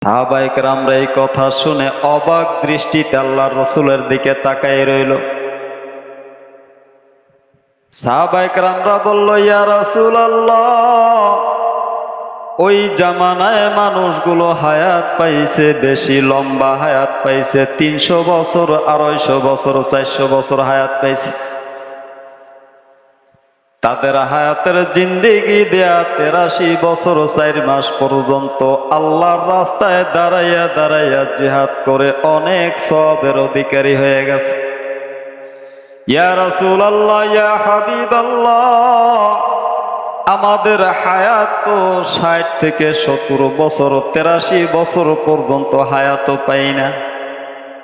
সাহাবায়ে কেরামরা এই কথা শুনে অবাক দৃষ্টিতে আল্লাহর রাসূলের দিকে তাকায় রইল। সাহাবায়ে কেরামরা বলল, ইয়া রাসূলুল্লাহ, ওই জামানায় মানুষগুলো হায়াত পাইছে, বেশি লম্বা হায়াত পাইছে, 300 বছর, 250 বছর, 400 বছর হায়াত পাইছে। তাদের হায়াতের জিন্দেগি দেয়া 83 বছর 4 মাস পর্যন্ত আল্লাহর রাস্তায় দাঁড়াইয়া দাঁড়াইয়া জিহাদ করে অনেক সওয়াবের অধিকারী হয়ে গেছে। ইয়া রাসূলুল্লাহ, ইয়া হাবিবাল্লাহ, আমাদের হায়াত তো 60 থেকে 70 বছর, 83 বছর পর্যন্ত হায়াত পাই না,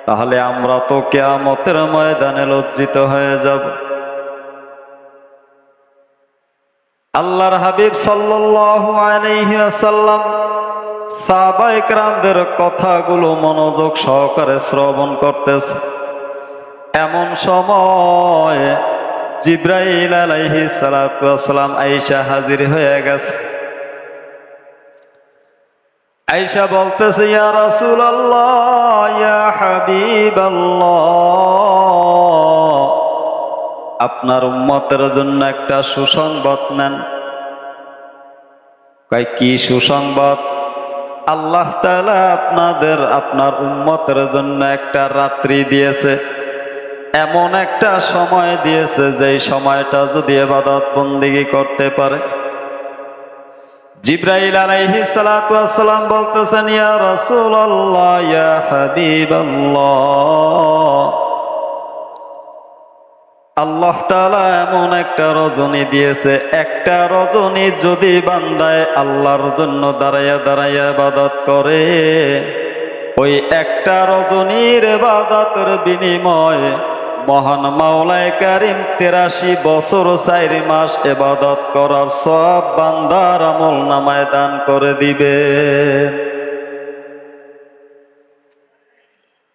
তাহলে আমরা তো কিয়ামতের ময়দানে লজ্জিত হয়ে যাব। আল্লাহর হাবিব সাল্লাল্লাহু আলাইহি ওয়াসাল্লাম সাহাবায়ে কেরামদের কথাগুলো মনোযোগ সহকারে শ্রবণ করতেছে। এমন সময় জিবরাইল আলাইহিস সালাতু ওয়াস সালাম আয়েশা হাজির হয়ে গেছে। আয়েশা বলতেছে, ইয়া রাসূলুল্লাহ, ইয়া হাবিবাল্লাহ, আপনার উম্মতের জন্য একটা সুসংবাদ নেন। কয়, কি সুসংবাদ? আল্লাহ তাআলা আপনার উম্মতের জন্য একটা রাত্রি দিয়েছে, এমন একটা সময় দিয়েছে যেই সময়টা যদি ইবাদত বন্দেগী করতে পারে। জিবরাইল আলাইহিস সালাতু ওয়াস সালাম বলতেছেন, ইয়া রাসূলুল্লাহ, ইয়া হাবিবাল্লাহ, আল্লাহ তাআলা এমন একটা রজনী দিয়েছে, একটা রজনী যদি বান্দায় আল্লাহর জন্য দাঁড়াইয়া দাঁড়াইয়া ইবাদত করে, ওই একটা রজনীর ইবাদতের বিনিময়ে মহান মাওলায়ে কারীম 83 বছর 4 মাস ইবাদত করার সওয়াব বান্দার আমলনামায় দান করে দিবে।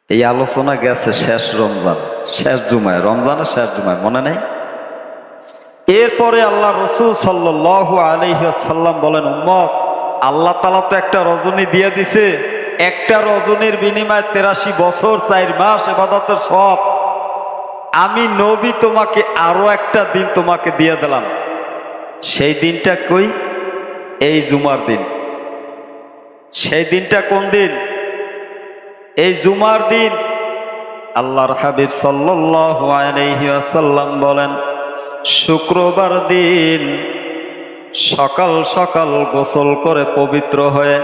এই আলোচনা গেছে শেষ রমজান, শেষ জুমায়, রমজানের শেষ জুমায়, মনে নেই? এরপরে আল্লাহ রাসূল সাল্লাল্লাহু আলাইহি ওয়াসাল্লাম বলেন, উম্মত, আল্লাহ তাআলা তো একটা রজনী দিয়ে দিছে, একটা রজনীর বিনিময়ে 83 বছর 4 মাস ইবাদতের সওয়াব। আমি নবী তোমাকে আরো একটা দিন তোমাকে দিয়ে দিলাম। সেই দিনটা কই? এই জুমার দিন। সেই দিনটা কোন দিন? এই জুমার দিন। আল্লাহর হাবিব সাল্লাল্লাহু আলাইহি ওয়াসাল্লাম বলেন, শুক্রবার দিন সকাল সকাল গোসল করে পবিত্র হয়ে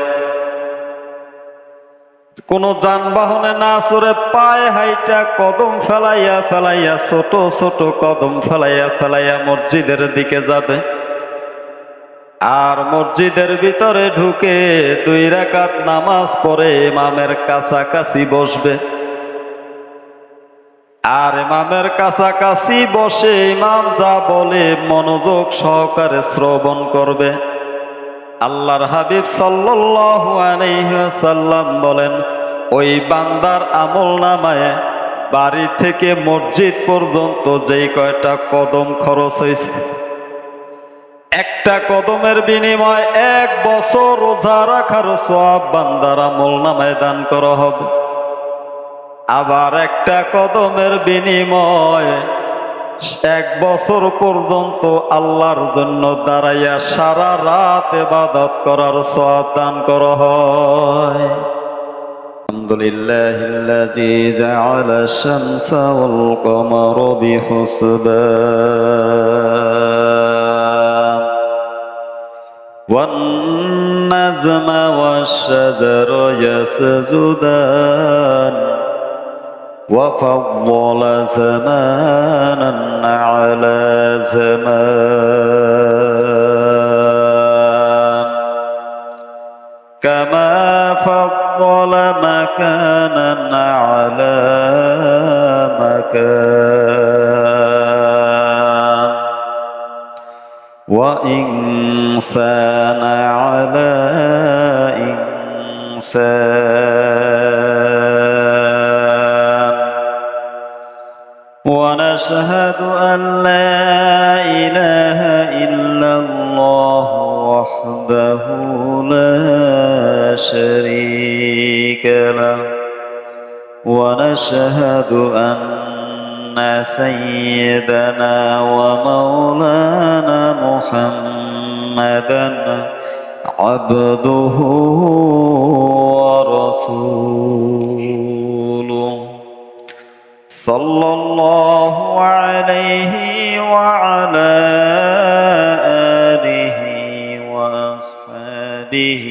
কোন যানবাহনে না চড়ে পায়ে হাইটা কদম ফেলাইয়া ফেলাইয়া, ছোট ছোট কদম ফেলাইয়া ফেলাইয়া মসজিদের দিকে যাবে। আর মসজিদের ভিতরে ঢুকে 2 রাকাত নামাজ পড়ে ইমামের কাছাকাছি বসবে। আর ইমামের কাছাকাছি বসে ইমাম যা বলে মনোযোগ সহকারে শ্রবণ করবে। আল্লাহর হাবিব সাল্লাল্লাহু আলাইহি ওয়াসাল্লাম বলেন, ওই বান্দার আমলনামায় বাড়ি থেকে মসজিদ পর্যন্ত যেই কয়টা কদম খরচ হয়েছে, একটা কদমের বিনিময়ে 1 বছর রোজা রাখার সওয়াব বান্দার আমলনামায় দান করা হবে। আবার একটা কদমের বিনিময়ে 1 বছর পর্যন্ত আল্লাহর জন্য দাঁড়াইয়া সারা রাত ইবাদত করার সওয়াব দান করা হয়। আলহামদুলিল্লাহিল্লাযী জাআলা আশ-শামসা ওয়াল কমারা বিহুসবান ওয়ান নাজমা ওয়াশ-শাজারা ইয়াসজুদান وفضل زمانا على زمان كما فضل مكانا على مكان وإنسان على إنسان ونشهد أن لا إله إلا الله وحده لا شريك شريك له ونشهد أن سيدنا ومولانا محمدا عبده ورسوله صلى الله عليه وعلى آله وأصحابه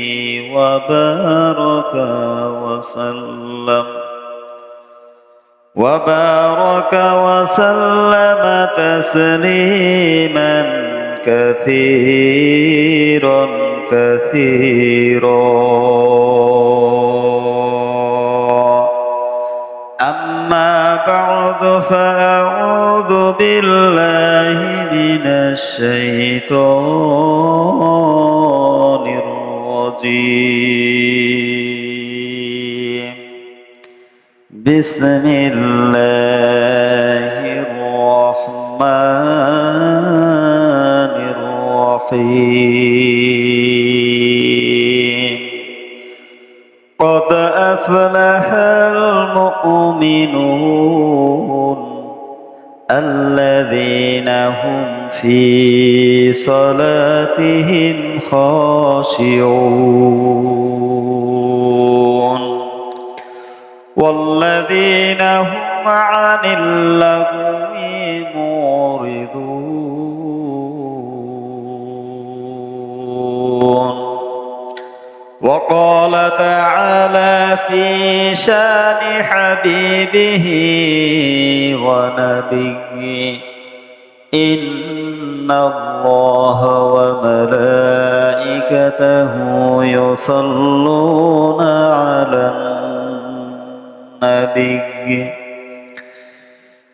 وبارك وسلم تسليما كثيرا أما بعد فأعوذ بالله من الشيطان الرجيم بسم الله الرحمن الرحيم قد أفلح المؤمنون الذين هم في صلاتهم خاشعون والذين هم عن اللغو معرضون وقال تعالى في شان حبيبه ونبيه إن الله وملائكته يصلون على النبي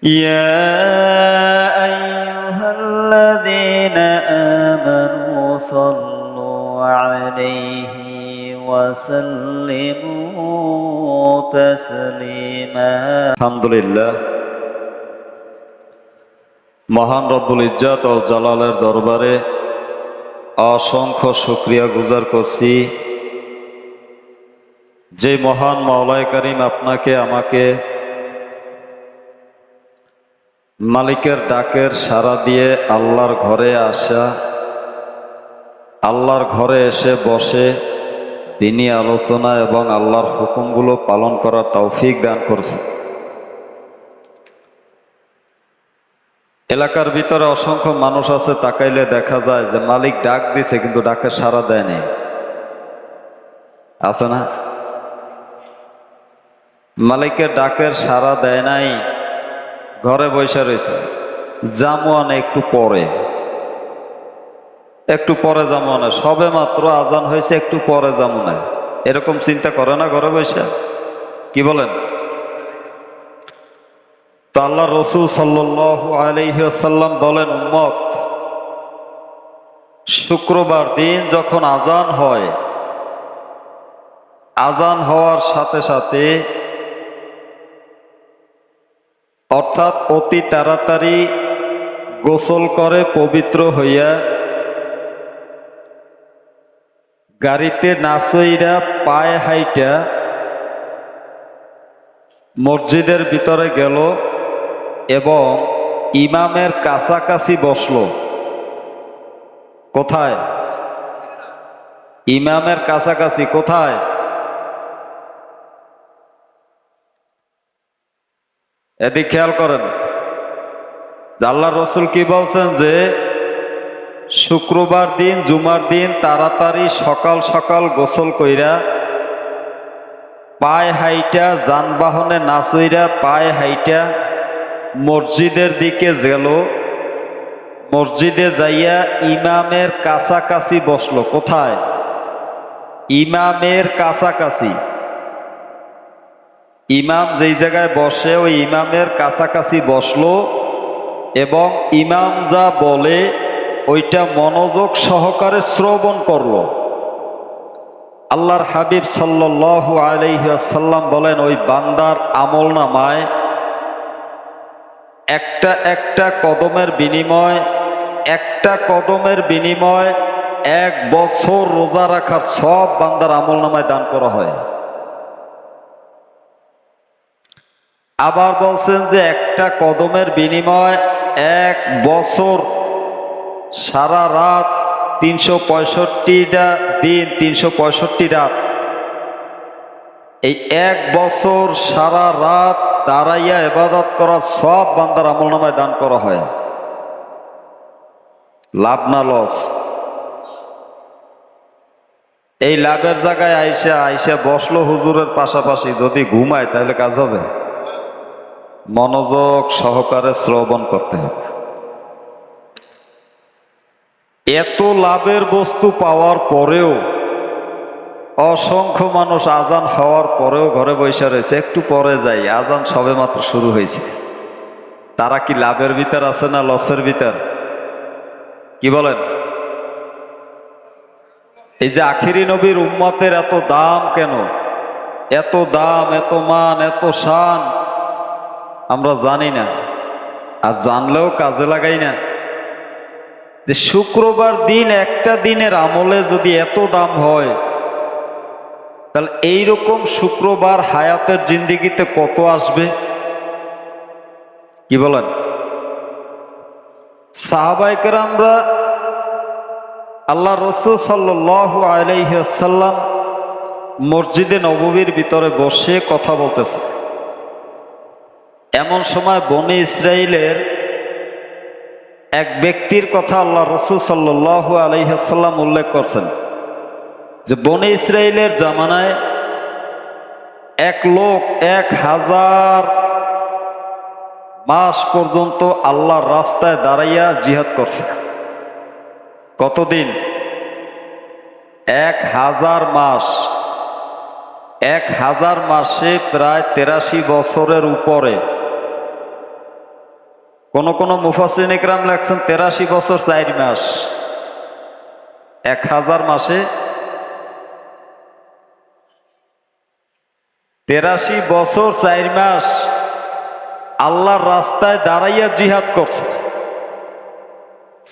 يا أيها الذين آمنوا صلوا عليه وسلموا تسليما الحمد لله মহান রব্বুল ইজ্জত ও জালালের দরবারে অসংখ্য শুকরিয়া গুজার করছি যে মহান মাওলায়ে কারীম আপনাকে আমাকে মালিকের ডাকের সাড়া দিয়ে আল্লাহর ঘরে আসা, আল্লাহর ঘরে এসে বসে দ্বীনি আলোচনা এবং আল্লাহর হুকুমগুলো পালন করার তৌফিক দান করছে। এলাকার ভিতরে অসংখ্য মানুষ আছে, তাকাইলে দেখা যায় যে মালিক ডাক দিছে কিন্তু ডাকের সাড়া দেয়নি, আছে না? মালিকের ডাকের সাড়া দেয় নাই, ঘরে বসে রয়েছে, জামুয়ানে একটু পরে জামুয়ানে, সবে মাত্র আজান হয়েছে, একটু পরে জামুয়ানে, এরকম চিন্তা করে না ঘরে বসে? কি বলেন? তো আল্লাহ রসুল সাল্লাল্লাহু আলাইহি ওয়াসাল্লাম বলেন, উম্মত শুক্রবার দিন যখন আজান হয়, আজান হওয়ার সাথে সাথে অর্থাৎ অতি তাড়াতাড়ি গোসল করে পবিত্র হইয়া গাড়িতে না চইরা পায়ে হাইটা মসজিদের ভিতরে গেল এবং ইমামের কাছাকাছি বসলো। কোথায়? ইমামের কাছাকাছি। কোথায়? এদিকে খেয়াল করেন, আল্লাহ রসুল কি বলছেন যে শুক্রবার দিন জুমার দিন তাড়াতাড়ি সকাল সকাল গোসল কইরা পায়ে হাইটা, যানবাহনে না চইরা পায়ে হাইটা মসজিদের দিকে গেল, মসজিদে যাইয়া ইমামের কাছাকাছি বসলো। কোথায়? ইমামের কাছাকাছি। ইমাম যেই জায়গায় বসে ওই ইমামের কাছাকাছি বসলো এবং ইমাম যা বলে ওইটা মনোযোগ সহকারে শ্রবণ করলো। আল্লাহর হাবিব সাল্লাল্লাহু আলাইহি ওয়াসাল্লাম বলেন, ওই বান্দার আমলনামায় একটা একটা কদমের বিনিময় 1 বছর রোজা রাখার সব বান্দার আমলনামায় দান করা হয়। আবার বলছেন যে একটা কদমের বিনিময় 1 বছর সারা রাত 365টা দিন 365 রাত, এই 1 বছর সারা রাত দাঁড়াইয়া ইবাদত করার সব বান্দার আমলনামায় দান করা হয়। লাভ না লস? এই লাভের জায়গায় আইসা আইসা বসলো হুজুরের পাশাপাশি, যদি ঘুমায় তাহলে কাজ হবে? মনোযোগ সহকারে শ্রবণ করতে হবে। এত লাভের বস্তু পাওয়ার পরেও অসংখ্য মানুষ আজান হওয়ার পরেও ঘরে বসে রয়েছে, একটু পরে যাই, আজান সবে মাত্র শুরু হয়েছে। তারা কি লাভের ভিতর আছে না লসের ভিতর? কি বলেন? এই যে আখিরি নবীর উম্মতের এত দাম কেন? এত দাম, এত মান, এত শান আমরা জানি না, আর জানলেও কাজে লাগাই না। যে শুক্রবার দিন একটা দিনের আমলে যদি এত দাম হয়, তাহলে এইরকম শুক্রবার হায়াতের জিন্দিগিতে কত আসবে? কি বলেন? সাহাবায়ে কেরামরা আল্লাহ রসুল সাল্লাল্লাহু আলাইহি ওয়াসাল্লাম মসজিদে নববীর ভিতরে বসে কথা বলতেছে। এমন সময় বনি ইসরাইলের এক ব্যক্তির কথা আল্লাহ রসুল সাল্লাল্লাহু আলাইহি ওয়াসাল্লাম উল্লেখ করছেন, যে বনি ইসরাইলের জামানায় এক লোক 1000 মাস পর্যন্ত আল্লাহর রাস্তায় দাঁড়াইয়া জিহাদ করছে। কতদিন? 1000 মাস। 1000 মাসে প্রায় 83 বছরের উপরে। কোন কোন মুফাসসিরিন ইকরাম লেখছেন 83 বছর 4 মাস। 1000 মাসে 83 বছর 4 মাস আল্লাহর রাস্তায় দাঁড়াইয়া জিহাদ করছে।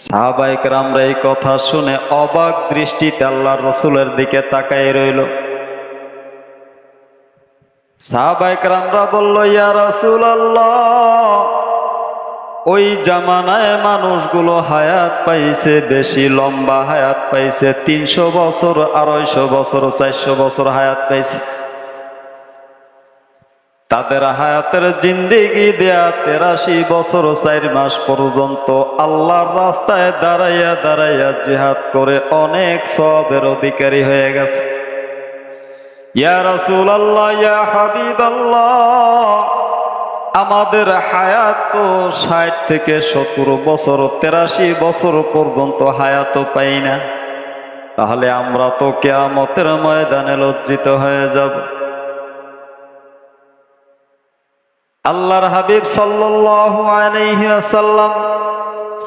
সাহাবায়ে কেরামরা এই কথা শুনে অবাক দৃষ্টিতে আল্লাহর রাসূলের দিকে তাকায় রইল। সাহাবায়ে কেরামরা বলল, ইয়া রাসূলুল্লাহ, ওই জামানায় মানুষগুলো হায়াত পাইছে, বেশি লম্বা হায়াত পাইছে, 300 বছর, 250 বছর, 400 বছর হায়াত পাইছে। তাদের হায়াতের জিন্দেগি দেয়া 83 বছর 4 মাস পর্যন্ত আল্লাহর রাস্তায় দাঁড়াইয়া দাঁড়াইয়া জিহাদ করে অনেক সওয়াবের অধিকারী হয়ে গেছে। ইয়া রাসূলুল্লাহ, ইয়া হাবিবাল্লাহ, আমাদের হায়াত তো 60 থেকে 70 বছর, 83 বছর পর্যন্ত হায়াত পাই না, তাহলে আমরা তো কিয়ামতের ময়দানে লজ্জিত হয়ে যাব। আল্লাহর হাবিব সাল্লাল্লাহু আলাইহি ওয়াসাল্লাম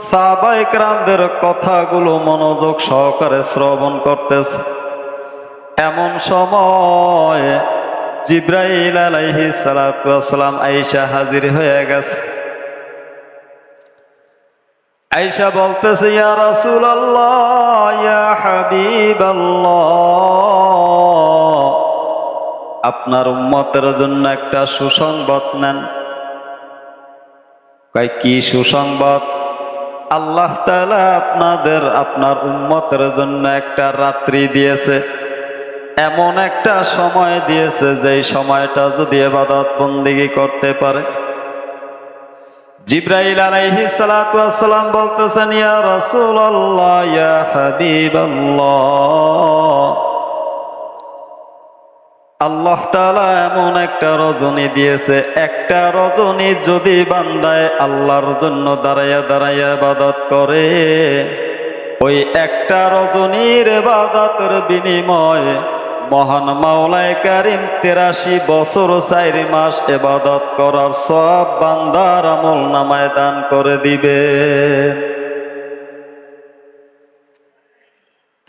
সাহাবায়ে কেরামদের কথাগুলো মনোযোগ সহকারে শ্রবণ করতেছে। এমন সময় জিবরাইল আলাইহিস সালাতু ওয়াস সালাম আয়েশা হাজির হয়ে গেছে। আয়েশা বলতেছে, ইয়া রাসূলুল্লাহ, ইয়া হাবিবাল্লাহ, আপনার উম্মতের জন্য একটা সুসংবাদ নেন। কয়, কি সুসংবাদ? আল্লাহ তাআলা আপনার উম্মতের জন্য একটা রাত্রি দিয়েছে, এমন একটা সময় দিয়েছে যেই সময়টা যদি ইবাদত বন্দেগী করতে পারে। জিবরাইল আলাইহিস সালাতু ওয়াস সালাম বলতেছেন, ইয়া রাসূলুল্লাহ, ইয়া হাবিবাল্লাহ, আল্লাহ তাআলা এমন একটা রজনী দিয়েছে, একটা রজনী যদি বান্দায় আল্লাহর জন্য দাঁড়াইয়া দাঁড়াইয়া ইবাদত করে, ওই একটা রজনীর ইবাদতের বিনিময়ে মহান মাওলায়ে কারীম 83 বছর 4 মাস ইবাদত করার সওয়াব বান্দার আমলনামায় দান করে দিবে।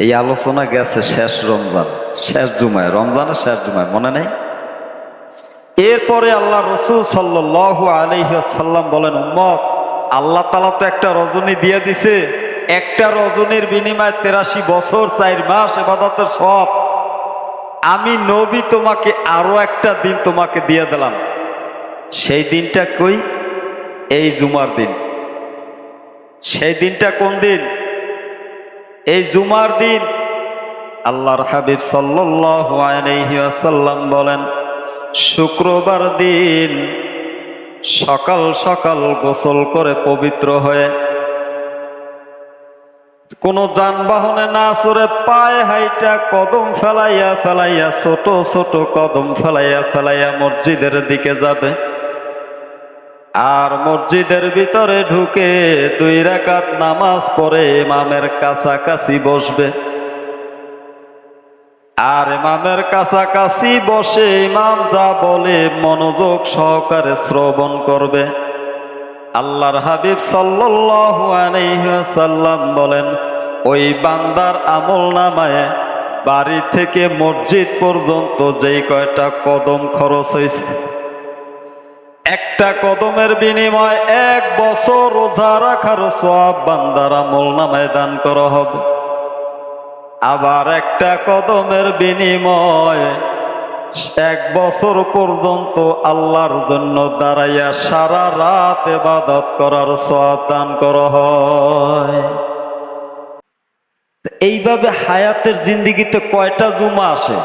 এই আলোচনা গেছে শেষ রমজান, শেষ জুমায়, রমজানের শেষ জুমায়, মনে নেই? এরপরে আল্লাহ রসুল সাল্লাল্লাহু আলাইহি ওয়াসাল্লাম বলেন, উম্মত, আল্লাহ তাআলা তো একটা রজনী দিয়ে দিছে, একটা রজনীর বিনিময়ে 83 বছর 4 মাস ইবাদতের সওয়াব। আমি নবী তোমাকে আরো একটা দিন তোমাকে দিয়ে দিলাম, সেই দিনটা কই? এই জুমার দিন। সেই দিনটা কোন দিন? এই জুমার দিন। আল্লাহর হাবিব সাল্লাল্লাহু আলাইহি ওয়াসাল্লাম বলেন, শুক্রবার দিন সকাল সকাল গোসল করে পবিত্র হয়ে কোন যানবাহনে না চড়ে পায়ে হাইটা কদম ফেলাইয়া ফেলাইয়া ছোট ছোট কদম ফেলাইয়া ফেলাইয়া মসজিদের দিকে যাবে। আর মসজিদের ভিতরে ঢুকে 2 রাকাত নামাজ পড়ে ইমামের কাছাকাছি বসবে। আর ইমামের কাছাকাছি বসে ইমাম যা বলে মনোযোগ সহকারে শ্রবণ করবে। আল্লাহর হাবিব সাল্লাল্লাহু আলাইহি ওয়াসাল্লাম বলেন, ওই বান্দার আমলনামায় বাড়ি থেকে মসজিদ পর্যন্ত যেই কয়টা কদম খরচ হয়েছে, একটা কদমের বিনিময়ে 1 বছর রোজা রাখার সওয়াব বান্দার আমলনামায় দান করা হবে। আবার একটা কদমের বিনিময়ে 1 বছর পর্যন্ত আল্লাহর জন্য দাঁড়াইয়া সারা রাত ইবাদত করার সওয়াব দান করা হয়। এইভাবে হায়াতের জিন্দেগিতে কয়টা জুমা আসে?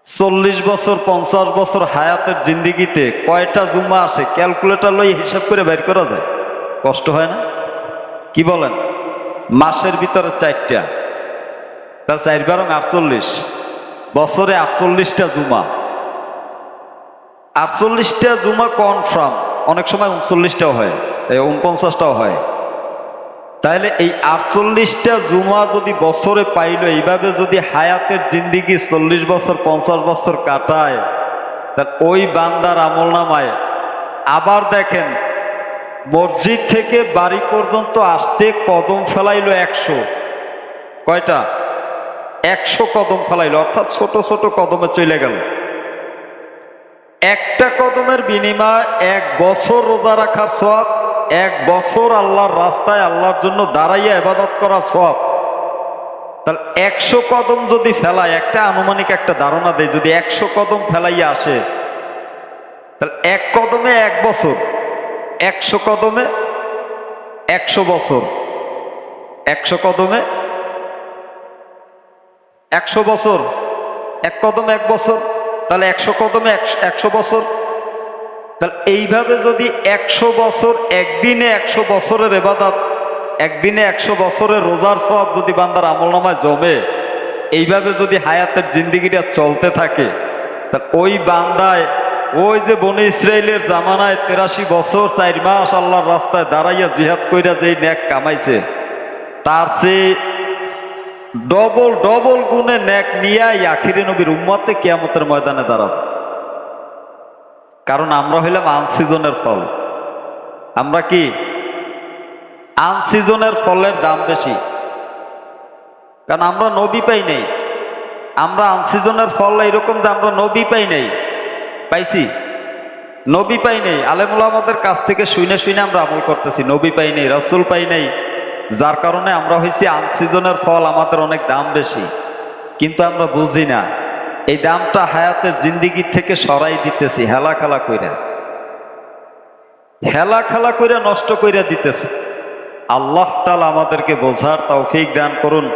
40 বছর 50 বছর হায়াতের জিন্দেগিতে কয়টা জুমা আসে? ক্যালকুলেটর লই হিসাব করে বের করা যায়? কষ্ট হয় না? কি বলেন? মাসের ভিতরে 4টা, তার 4 বারং 48, বছরে 48টা জুমা। 48টা জুমা কনফার্ম, অনেক সময় 39টাও হয়, 49টাও হয়। তাহলে এই 48টা জুমা যদি বছরে পাইল, এইভাবে যদি হায়াতের জিন্দিগি 40 বছর 50 বছর কাটায়, তাহলে ওই বান্দার আমলনামায় আবার দেখেন মসজিদ থেকে বাড়ি পর্যন্ত আসতে কদম ফেলাইলো 100। কয়টা? 100 কদম ফেলাইলো, অর্থাৎ ছোট ছোট কদমে চলে গেল। একটা কদমের বিনিময়ে 1 বছর রোজা রাখার সওয়াব, 1 বছর আল্লাহর রাস্তায় আল্লাহর জন্য দাঁড়াইয়া ইবাদত করার সওয়াব। তাহলে 100 কদম যদি ফেলায়, একটা আনুমানিক একটা ধারণা দেয়, যদি 100 কদম ফেলাইয়া আসে, তাহলে 1 কদমে 1 বছর, 100 কদমে 100 বছর, 100 কদমে 100 বছর, 1 কদমে 1 বছর, তাহলে 100 কদমে 100 বছর। তাহলে এইভাবে যদি 100 বছর, একদিনে 100 বছরের ইবাদত, একদিনে 100 বছরের রোজার সওয়াব যদি বান্দার আমলনামায় জমে, এইভাবে যদি হায়াতের জিন্দেগিটা চলতে থাকে, তাহলে ওই বান্দায় ওই যে বনি ইসরাইলের জামানায় 83 বছর 4 মাস আল্লাহর রাস্তায় দাঁড়াইয়া জিহাদ কইরা যেই নেক কামাইছে, তার চেয়ে ডবল ডবল গুণে নেক নিয়ে আখিরে নবীর উম্মতে কিয়ামতের ময়দানে দাঁড়াবে। কারণ আমরা হইলাম আনসিজনের ফল। আমরা কি? আনসিজনের ফলের দাম বেশি, কারণ আমরা নবী পাই নাই। আমরা আনসিজনের ফল এরকম যে আমরা নবী পাই নাই, পাইছি? নবী পাই নাই, আলেম ওলামাদের কাছ থেকে শুনে শুনে আমরা আমল করতেছি। নবী পাই নাই, রাসূল পাই নাই, যার কারণে আমরা হইছি আনসিজনের ফল, আমাদের অনেক দাম বেশি। কিন্তু আমরা বুঝি না এই দামটা হায়াতের জিন্দিগি থেকে সরাই দিতেছি, হেলা খেলা কইরা, হেলা খেলা কইরা নষ্ট কইরা দিতেছি। আল্লাহ তাআলা আমাদেরকে বোঝার তৌফিক দান করুন।